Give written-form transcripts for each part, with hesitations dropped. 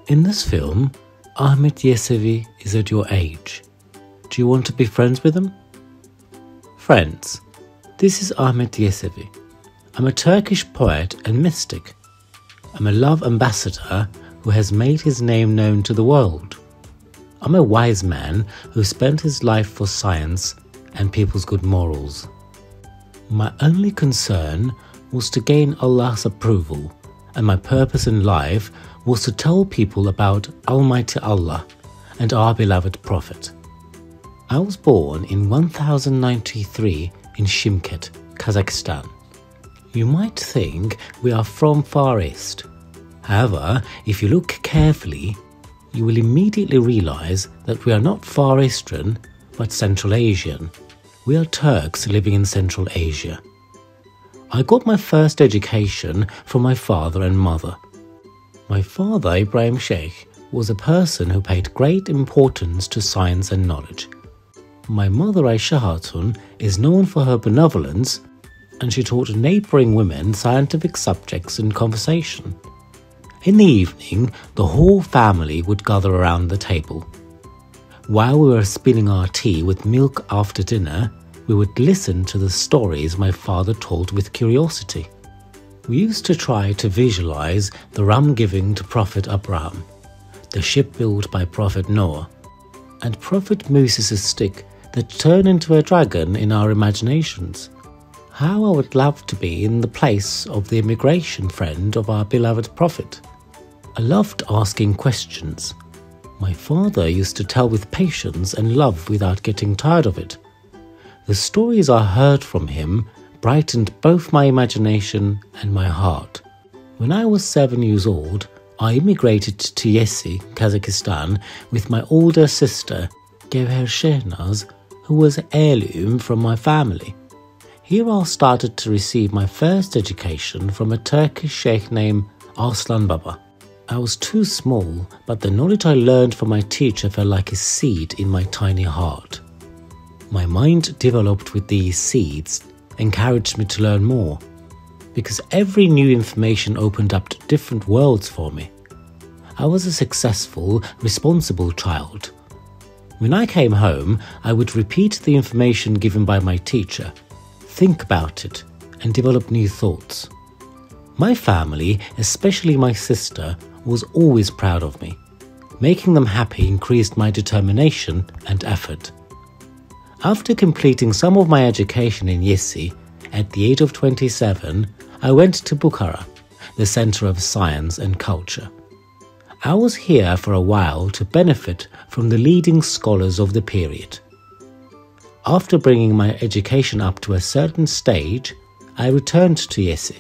In this film, Ahmet Yesevi is at your age. Do you want to be friends with him? Friends, this is Ahmet Yesevi. I'm a Turkish poet and mystic. I'm a love ambassador who has made his name known to the world. I'm a wise man who spent his life for science and people's good morals. My only concern was to gain Allah's approval, and my purpose in life was to tell people about Almighty Allah and our beloved Prophet. I was born in 1093 in Shimkent, Kazakhstan. You might think we are from Far East. However, if you look carefully, you will immediately realize that we are not Far Eastern, but Central Asian. We are Turks living in Central Asia. I got my first education from my father and mother. My father, Ibrahim Sheikh, was a person who paid great importance to science and knowledge. My mother, Aisha Hatun, is known for her benevolence, and she taught neighbouring women scientific subjects and conversation. In the evening, the whole family would gather around the table. While we were spilling our tea with milk after dinner, we would listen to the stories my father told with curiosity. We used to try to visualize the ram giving to Prophet Abraham, the ship built by Prophet Noah, and Prophet Moses' stick that turned into a dragon in our imaginations. How I would love to be in the place of the immigration friend of our beloved Prophet. I loved asking questions. My father used to tell with patience and love without getting tired of it. The stories I heard from him brightened both my imagination and my heart. When I was 7 years old, I immigrated to Yesi, Kazakhstan, with my older sister, Gevher Shehnaz, who was an heirloom from my family. Here I started to receive my first education from a Turkish sheikh named Arslan Baba. I was too small, but the knowledge I learned from my teacher felt like a seed in my tiny heart. My mind developed with these seeds, encouraged me to learn more, because every new information opened up different worlds for me. I was a successful, responsible child. When I came home, I would repeat the information given by my teacher, think about it, and develop new thoughts. My family, especially my sister, was always proud of me. Making them happy increased my determination and effort. After completing some of my education in Yesi, at the age of 27, I went to Bukhara, the center of science and culture. I was here for a while to benefit from the leading scholars of the period. After bringing my education up to a certain stage, I returned to Yesi.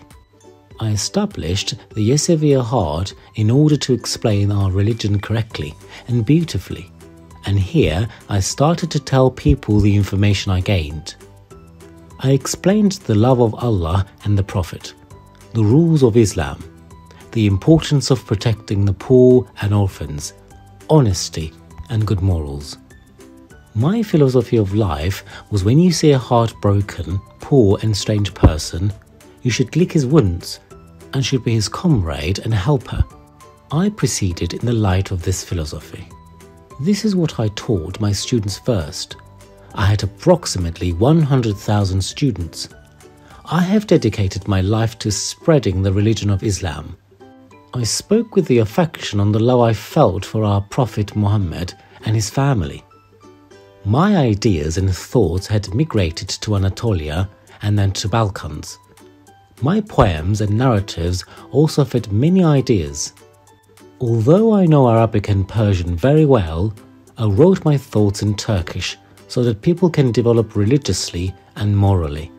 I established the Yesevi Ahad in order to explain our religion correctly and beautifully, and here I started to tell people the information I gained. I explained the love of Allah and the Prophet, the rules of Islam, the importance of protecting the poor and orphans, honesty and good morals. My philosophy of life was when you see a heartbroken, poor and strange person, you should lick his wounds and should be his comrade and helper. I proceeded in the light of this philosophy. This is what I taught my students first. I had approximately 100,000 students. I have dedicated my life to spreading the religion of Islam. I spoke with the affection on the love I felt for our Prophet Muhammad and his family. My ideas and thoughts had migrated to Anatolia and then to Balkans. My poems and narratives also fed many ideas. Although I know Arabic and Persian very well, I wrote my thoughts in Turkish so that people can develop religiously and morally.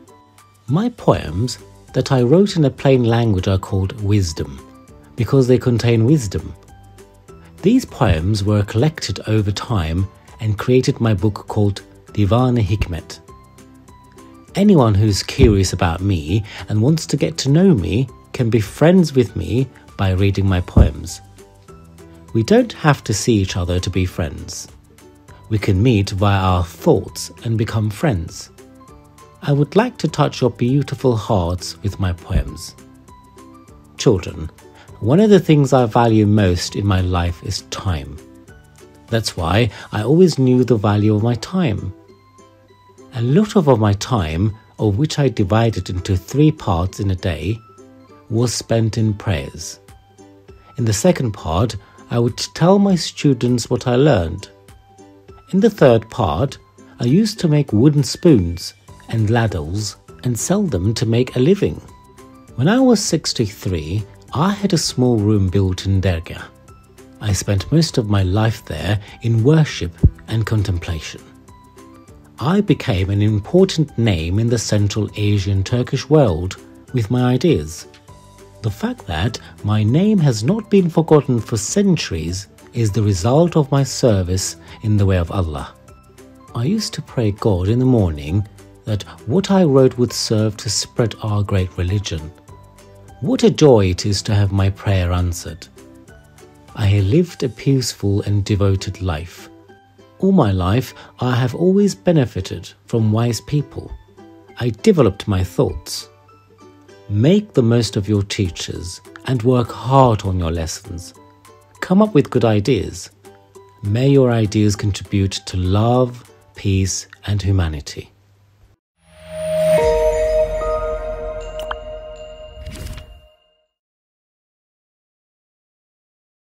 My poems that I wrote in a plain language are called wisdom, because they contain wisdom. These poems were collected over time and created my book called Divan-ı Hikmet. Anyone who's curious about me and wants to get to know me can be friends with me by reading my poems. We don't have to see each other to be friends. We can meet via our thoughts and become friends. I would like to touch your beautiful hearts with my poems. Children, One of the things I value most in my life is time. That's why I always knew the value of my time. A lot of my time, of which I divided into 3 parts in a day, was spent in prayers. In the second part, I would tell my students what I learned. In the third part, I used to make wooden spoons and ladles and sell them to make a living. When I was 63, I had a small room built in Dergah. I spent most of my life there in worship and contemplation. I became an important name in the Central Asian Turkish world with my ideas. The fact that my name has not been forgotten for centuries is the result of my service in the way of Allah. I used to pray God in the morning that what I wrote would serve to spread our great religion. What a joy it is to have my prayer answered. I have lived a peaceful and devoted life. All my life, I have always benefited from wise people. I developed my thoughts. Make the most of your teachers and work hard on your lessons. Come up with good ideas. May your ideas contribute to love, peace, and humanity.